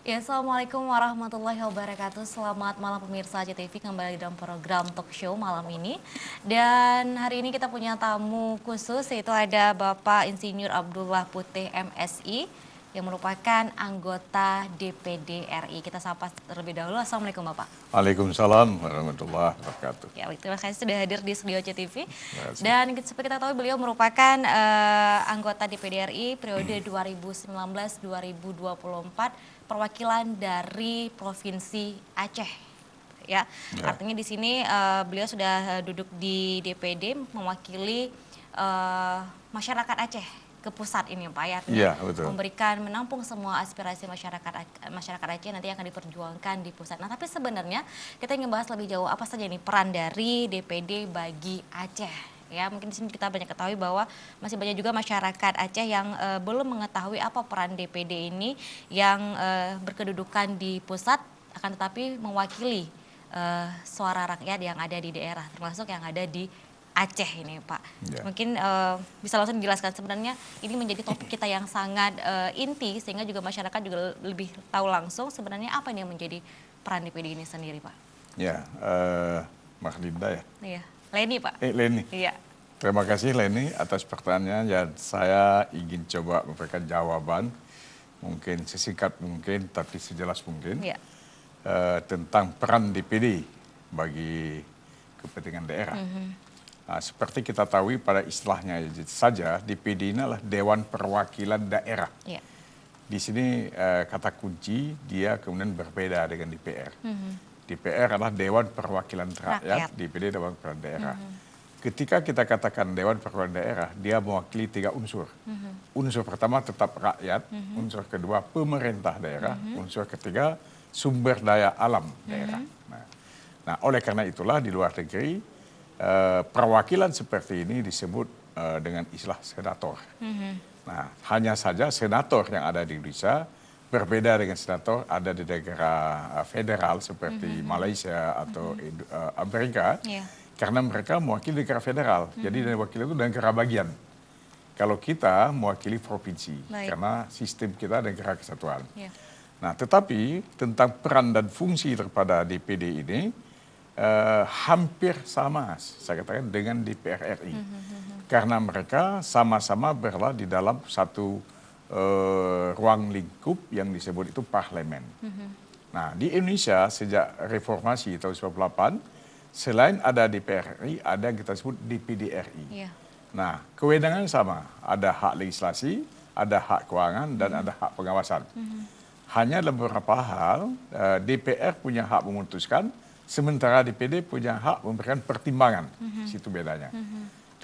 Ya, Assalamualaikum warahmatullahi wabarakatuh. Selamat malam pemirsa ACTV, kembali dalam program talk show malam ini. Dan hari ini kita punya tamu khusus, yaitu ada Bapak Insinyur Abdullah Putih MSI yang merupakan anggota DPD RI. Kita sapa terlebih dahulu. Assalamualaikum Bapak. Waalaikumsalam warahmatullahi wabarakatuh. Ya, terima kasih sudah hadir di studio ACTV. Terima kasih. Dan seperti kita tahu beliau merupakan anggota DPD RI periode 2019-2024, perwakilan dari Provinsi Aceh. Ya, artinya di sini beliau sudah duduk di DPD mewakili masyarakat Aceh ke pusat ini Pak, ya, artinya Iya, betul. menampung semua aspirasi masyarakat Aceh nanti akan diperjuangkan di pusat. Nah, tapi sebenarnya kita ingin bahas lebih jauh apa saja nih peran dari DPD bagi Aceh. Ya, mungkin di sini kita banyak ketahui bahwa masih banyak juga masyarakat Aceh yang belum mengetahui apa peran DPD ini yang berkedudukan di pusat, akan tetapi mewakili suara rakyat yang ada di daerah, termasuk yang ada di Aceh ini Pak. Ya. Mungkin bisa langsung dijelaskan, sebenarnya ini menjadi topik kita yang sangat inti, sehingga juga masyarakat juga lebih tahu langsung sebenarnya apa yang menjadi peran DPD ini sendiri Pak. Ya, Magdinda ya. Iya. Leni Pak. Leni. Iya. Terima kasih Leni atas pertanyaannya. Ya, saya ingin coba memberikan jawaban mungkin sesingkat mungkin tapi sejelas mungkin Iya. tentang peran DPD bagi kepentingan daerah. Nah, seperti kita tahu pada istilahnya saja, DPD ini adalah Dewan Perwakilan Daerah. Iya. Di sini kata kunci dia kemudian berbeda dengan DPR. DPR adalah Dewan Perwakilan Rakyat, DPD Dewan Perwakilan Daerah. Ketika kita katakan Dewan Perwakilan Daerah, dia mewakili 3 unsur. Unsur pertama tetap rakyat, unsur kedua pemerintah daerah, unsur ketiga sumber daya alam daerah. Nah, oleh karena itulah di luar negeri, perwakilan seperti ini disebut dengan istilah senator. Nah, hanya saja senator yang ada di Indonesia berbeda dengan senator ada di negara federal seperti Malaysia atau Amerika, karena mereka mewakili negara federal. Jadi wakil itu negara bagian. Kalau kita mewakili provinsi, karena sistem kita negara kesatuan. Nah, tetapi tentang peran dan fungsi daripada DPD ini hampir sama, saya katakan, dengan DPR RI. Karena mereka sama-sama berada di dalam satu ruang lingkup yang disebut itu parlemen. Nah, di Indonesia sejak reformasi tahun 98, selain ada DPR RI, ada yang kita sebut DPD RI. Nah, kewenangan sama, ada hak legislasi, ada hak keuangan, dan ada hak pengawasan. Hanya dalam beberapa hal, DPR punya hak memutuskan, sementara DPD punya hak memberikan pertimbangan. Situ bedanya.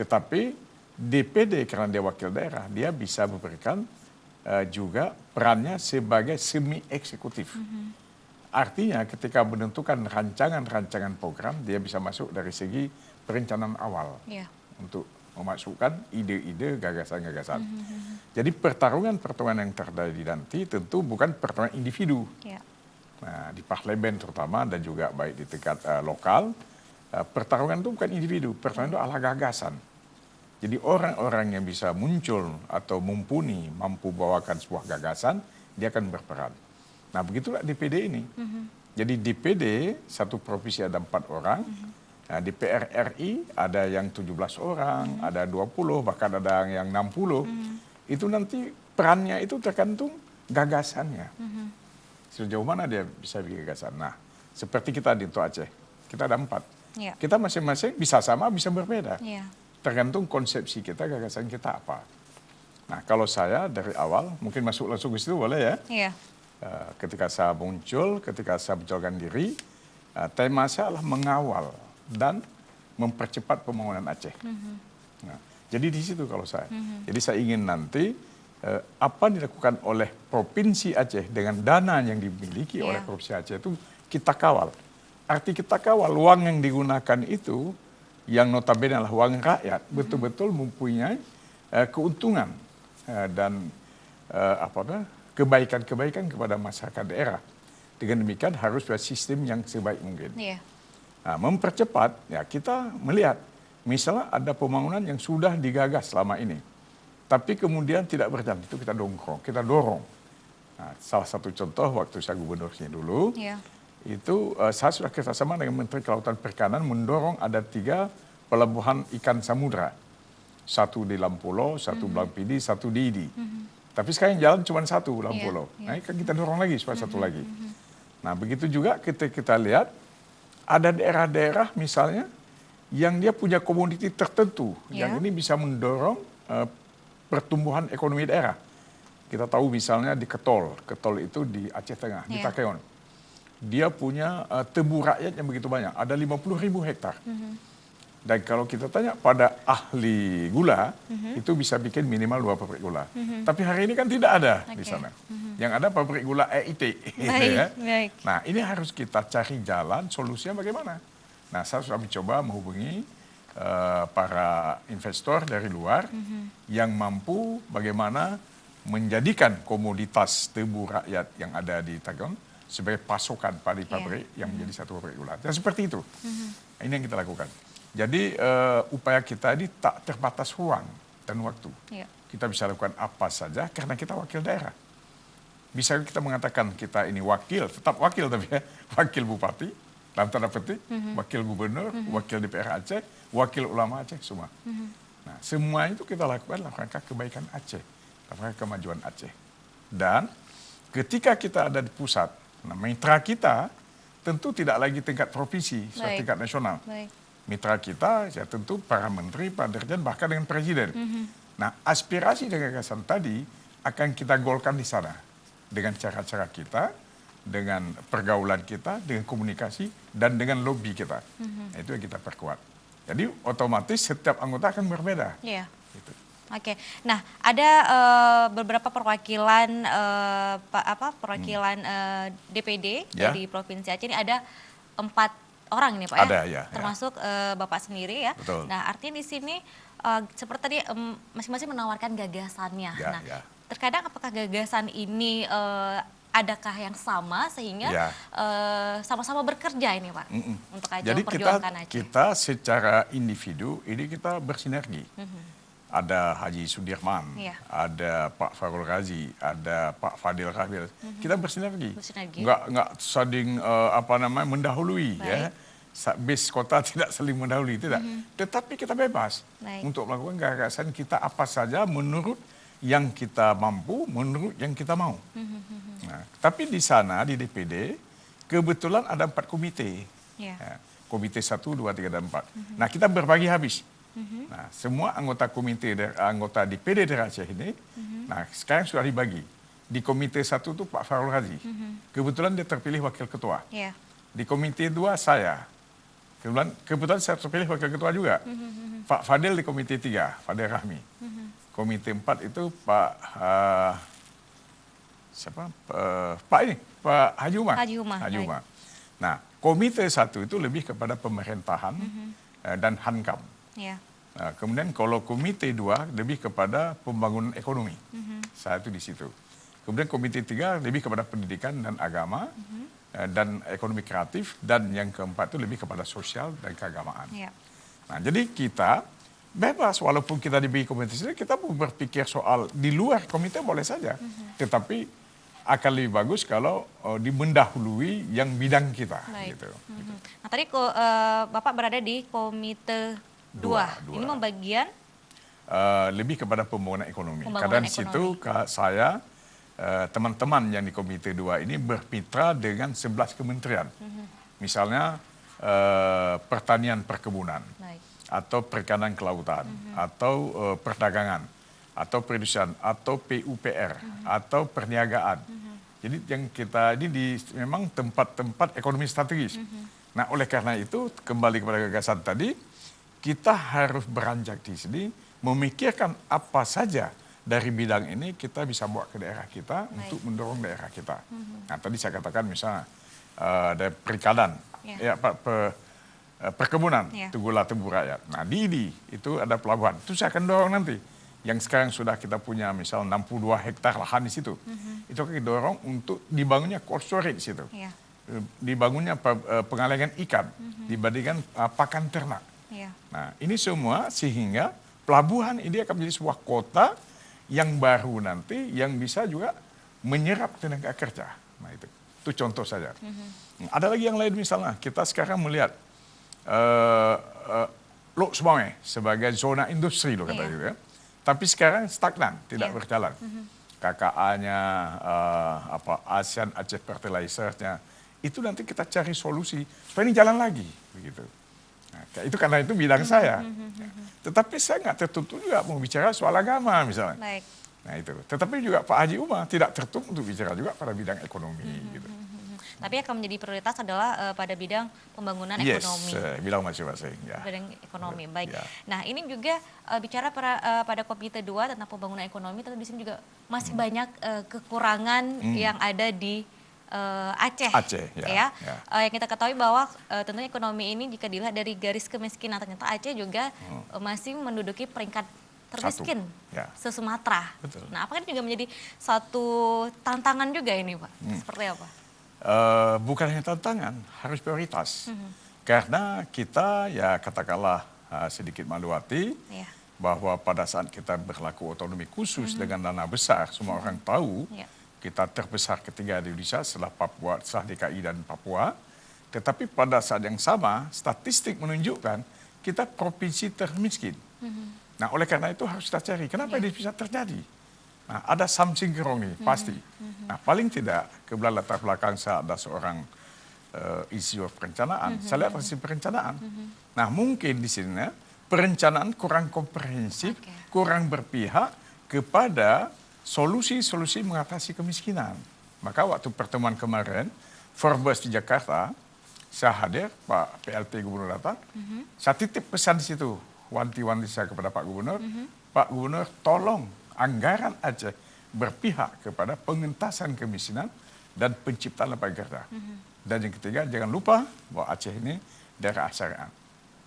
Tetapi DPD karena dia wakil daerah, dia bisa memberikan juga perannya sebagai semi eksekutif. Artinya ketika menentukan rancangan-rancangan program, dia bisa masuk dari segi perencanaan awal untuk memasukkan ide-ide, gagasan-gagasan. Jadi pertarungan-pertarungan yang terjadi nanti tentu bukan pertarungan individu. Nah, di parlemen terutama dan juga baik di tingkat lokal, pertarungan itu bukan individu, pertarungan itu adalah gagasan. Jadi orang-orang yang bisa muncul atau mumpuni mampu bawakan sebuah gagasan, dia akan berperan. Nah, begitulah DPD ini. Jadi DPD, satu provinsi ada 4 orang, nah, DPR RI ada yang 17 orang, ada 20, bahkan ada yang 60. Itu nanti perannya itu tergantung gagasannya. Sejauh mana dia bisa bikin gagasan. Nah, seperti kita di Aceh, kita ada 4. Kita masing-masing bisa sama, bisa berbeda. Tergantung konsepsi kita, gagasan kita apa. Nah, kalau saya dari awal, mungkin masuk langsung ke situ boleh ya? Ketika saya muncul, ketika saya mencalonkan diri, tema saya adalah mengawal dan mempercepat pembangunan Aceh. Nah, jadi di situ kalau saya. Jadi saya ingin nanti apa dilakukan oleh Provinsi Aceh dengan dana yang dimiliki oleh Provinsi Aceh itu kita kawal. Arti kita kawal, uang yang digunakan itu yang notabene adalah uang rakyat, betul-betul mempunyai keuntungan dan kebaikan-kebaikan kepada masyarakat daerah. Dengan demikian harus ada sistem yang sebaik mungkin. Nah, mempercepat, ya kita melihat, misalnya ada pembangunan yang sudah digagas selama ini, tapi kemudian tidak berjalan, itu kita dorong. Nah, salah satu contoh waktu saya gubernurnya dulu, Iya. itu saya sudah kerjasama dengan Menteri Kelautan Perikanan mendorong ada 3 pelabuhan ikan samudra. Satu di Lampulo, satu Blampidi, satu di Idi. Tapi sekarang jalan cuma satu Lampulo. Nah, kan kita dorong lagi supaya satu lagi. Nah, begitu juga kita lihat ada daerah-daerah misalnya yang dia punya komoditi tertentu yang ini bisa mendorong pertumbuhan ekonomi daerah. Kita tahu misalnya di Ketol itu di Aceh Tengah, di Takeon. Dia punya tebu rakyat yang begitu banyak, ada 50.000 hektar. Dan kalau kita tanya pada ahli gula, itu bisa bikin minimal 2 pabrik gula. Tapi hari ini kan tidak ada di sana. Yang ada pabrik gula EIT. Baik. Nah, ini harus kita cari jalan, solusinya bagaimana. Nah, saya sudah mencoba menghubungi para investor dari luar yang mampu bagaimana menjadikan komoditas tebu rakyat yang ada di Takeon sebagai pasokan padi pabrik yang menjadi satu pabrik gula. Dan seperti itu. Ini yang kita lakukan. Jadi upaya kita ini tak terbatas ruang dan waktu. Kita bisa lakukan apa saja karena kita wakil daerah. Bisa kita mengatakan kita ini wakil, tetap wakil tapi ya, wakil bupati, dalam tanda petik, wakil gubernur, wakil DPR Aceh, wakil ulama Aceh, semua. Nah, semua itu kita lakukan dalam rangka kebaikan Aceh, dalam rangka kemajuan Aceh. Dan ketika kita ada di pusat, nah, mitra kita tentu tidak lagi tingkat provinsi, sudah tingkat nasional. Mitra kita ya tentu para menteri, para dirjen, bahkan dengan presiden. Nah, aspirasi dan gagasan tadi akan kita golkan di sana dengan cara-cara kita, dengan pergaulan kita, dengan komunikasi dan dengan lobby kita. Nah, itu yang kita perkuat. Jadi otomatis setiap anggota akan berbeda. Gitu. Oke, nah ada beberapa perwakilan DPD dari Provinsi Aceh ini ada 4 orang ini Pak ada, termasuk Bapak sendiri ya. Betul. Nah artinya di sini seperti tadi masing-masing menawarkan gagasannya. Terkadang apakah gagasan ini adakah yang sama sehingga sama-sama bekerja ini Pak untuk Aceh memperjuangkan Aceh? Jadi kita secara individu ini kita bersinergi. Ada Haji Sudirman, ada Pak Farul Razi, ada Pak Fadil Rahbil. Kita bersinergi. Nggak saling mendahului ya. Bis kota tidak saling mendahului, tidak. Tetapi kita bebas untuk melakukan gagasan kita apa saja menurut yang kita mampu, menurut yang kita mau. Nah, tapi di sana di DPD kebetulan ada 4 komite. Komite 1, 2, 3, dan 4. Nah, kita berbagi habis. Nah, semua anggota komite anggota DPD dari Aceh ini, nah sekarang sudah dibagi. Di komite 1 itu Pak Farul Razi. Kebetulan dia terpilih wakil ketua. Di komite 2 saya. Kebetulan saya terpilih wakil ketua juga. Pak Fadil di komite 3, Fadil Rahmi. Komite 4 itu Pak Pak Haji Umar. Nah, komite 1 itu lebih kepada pemerintahan dan Hankam. Nah, kemudian kalau komite 2 lebih kepada pembangunan ekonomi. Saya itu di situ. Kemudian komite 3 lebih kepada pendidikan dan agama dan ekonomi kreatif, dan yang keempat itu lebih kepada sosial dan keagamaan. Nah, jadi kita bebas walaupun kita diberi komite sendiri, kita mau berpikir soal di luar komite boleh saja. Tetapi akan lebih bagus kalau dimendahului yang bidang kita. Gitu. Nah, tadi Bapak berada di komite 2. Ini membagian lebih kepada pembangunan ekonomi. Karena di situ saya teman-teman yang di komite 2 ini bermitra dengan 11 kementerian. Misalnya pertanian perkebunan, atau perikanan kelautan, atau perdagangan, atau perindustrian, atau PUPR, atau perniagaan. Jadi yang kita ini memang tempat-tempat ekonomi strategis. Nah, oleh karena itu kembali kepada gagasan tadi, kita harus beranjak di sini memikirkan apa saja dari bidang ini kita bisa bawa ke daerah kita untuk mendorong daerah kita. Nah, tadi saya katakan misalnya dari perikanan, perkebunan, tebu rakyat. Nah, di IDI itu ada pelabuhan. Itu saya akan dorong nanti. Yang sekarang sudah kita punya misal 62 hektar lahan di situ. Itu akan didorong untuk dibangunnya cold storage di situ. Dibangunnya pengalengan ikan dibandingkan pakan ternak. Nah, ini semua sehingga pelabuhan ini akan menjadi sebuah kota yang baru nanti yang bisa juga menyerap tenaga kerja. Nah itu contoh saja. Ada lagi yang lain misalnya, kita sekarang melihat Lok Sumawe sebagai zona industri loh kata gitu ya. Tapi sekarang stagnan, tidak berjalan. KKA-nya, ASEAN Aceh Fertilizer-nya, itu nanti kita cari solusi supaya ini jalan lagi, begitu. Nah, itu karena itu bidang saya. Tetapi saya nggak tertutup juga mau bicara soal agama misalnya. Baik. Nah itu. Tetapi juga Pak Haji Umar tidak tertutup untuk bicara juga pada bidang ekonomi, gitu. Tapi yang akan menjadi prioritas adalah pada bidang pembangunan ekonomi. Bilang masing-masing. Ya. Bidang ekonomi, baik. Ya. Nah ini juga bicara pada Komite 2 tentang pembangunan ekonomi, tentu di sini juga masih banyak kekurangan yang ada di Aceh. Ya. Yang kita ketahui bahwa tentunya ekonomi ini jika dilihat dari garis kemiskinan, ternyata Aceh juga masih menduduki peringkat termiskin se-Sumatera. Nah, apakah ini juga menjadi satu tantangan juga ini, Pak? Seperti apa? Bukan hanya tantangan, harus prioritas. Karena kita ya katakanlah sedikit malu hati bahwa pada saat kita berlaku otonomi khusus dengan dana besar, semua orang tahu kita terbesar ketiga di Indonesia setelah Papua, setelah DKI dan Papua. Tetapi pada saat yang sama, statistik menunjukkan kita provinsi termiskin. Nah, oleh karena itu harus kita cari, kenapa ini bisa terjadi? Nah, ada something wrong nih, pasti. Nah, paling tidak, kebetulan latar belakang saya ada seorang isu perencanaan. Saya lihat hasil perencanaan. Nah, mungkin di sini perencanaan kurang komprehensif, kurang berpihak kepada solusi-solusi mengatasi kemiskinan. Maka waktu pertemuan kemarin, Forbes di Jakarta, saya hadir, Pak PLT Gubernur datang, saya titip pesan di situ, wanti-wanti saya kepada Pak Gubernur, Pak Gubernur tolong anggaran Aceh berpihak kepada pengentasan kemiskinan dan penciptaan lapangan kerja. Dan yang ketiga, jangan lupa bahwa Aceh ini daerah syariat.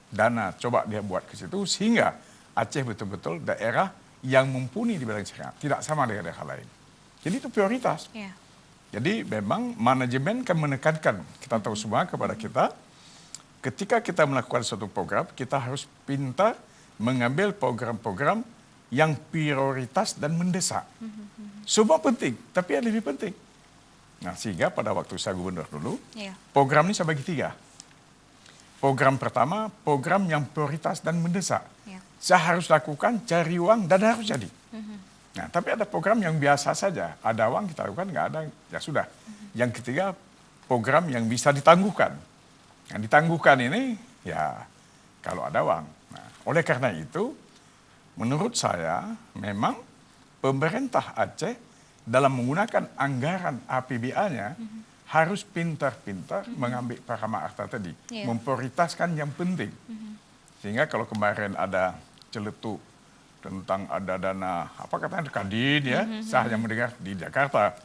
Dana coba dia buat ke situ sehingga Aceh betul-betul daerah yang mumpuni di bidang syariat, tidak sama dengan daerah lain. Jadi itu prioritas. Jadi memang manajemen kan menekankan, kita tahu semua kepada kita, ketika kita melakukan suatu program, kita harus pintar mengambil program-program yang prioritas dan mendesak. Semua penting, tapi yang lebih penting. Nah, sehingga pada waktu saya gubernur dulu, program ini saya bagi 3. Program pertama, program yang prioritas dan mendesak. Saya harus lakukan, cari uang, dan harus jadi. Nah, tapi ada program yang biasa saja. Ada uang kita lakukan, nggak ada, ya sudah. Yang ketiga, program yang bisa ditangguhkan. Yang ditangguhkan ini, ya kalau ada uang. Nah, oleh karena itu, menurut saya, memang pemerintah Aceh dalam menggunakan anggaran APBA-nya harus pintar-pintar mengambil parameter tadi, memprioritaskan yang penting. Sehingga kalau kemarin ada celetuk tentang ada dana, apa katanya, Kadin ya, saya hanya mendengar di Jakarta.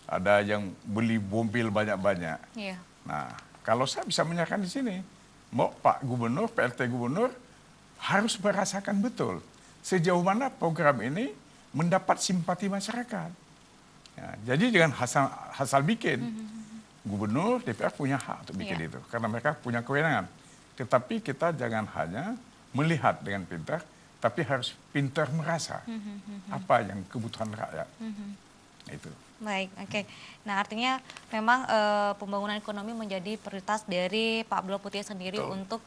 Ada yang beli mobil banyak-banyak. Nah, kalau saya bisa menyatakan di sini, mau Pak Gubernur, PLT Gubernur harus merasakan betul sejauh mana program ini mendapat simpati masyarakat. Ya, jadi jangan asal bikin. Gubernur, DPR punya hak untuk bikin itu, karena mereka punya kewenangan. Tetapi kita jangan hanya melihat dengan pintar, tapi harus pintar merasa apa yang kebutuhan rakyat. Itu. Baik, oke. Nah, artinya memang pembangunan ekonomi menjadi prioritas dari Pak Abdullah Putih sendiri untuk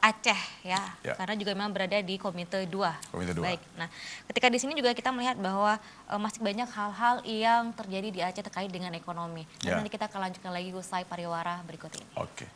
Aceh ya, karena juga memang berada di Komite 2. Baik. Nah, ketika di sini juga kita melihat bahwa masih banyak hal-hal yang terjadi di Aceh terkait dengan ekonomi. Dan nanti kita akan lanjutkan lagi usai pariwara berikut ini. Oke.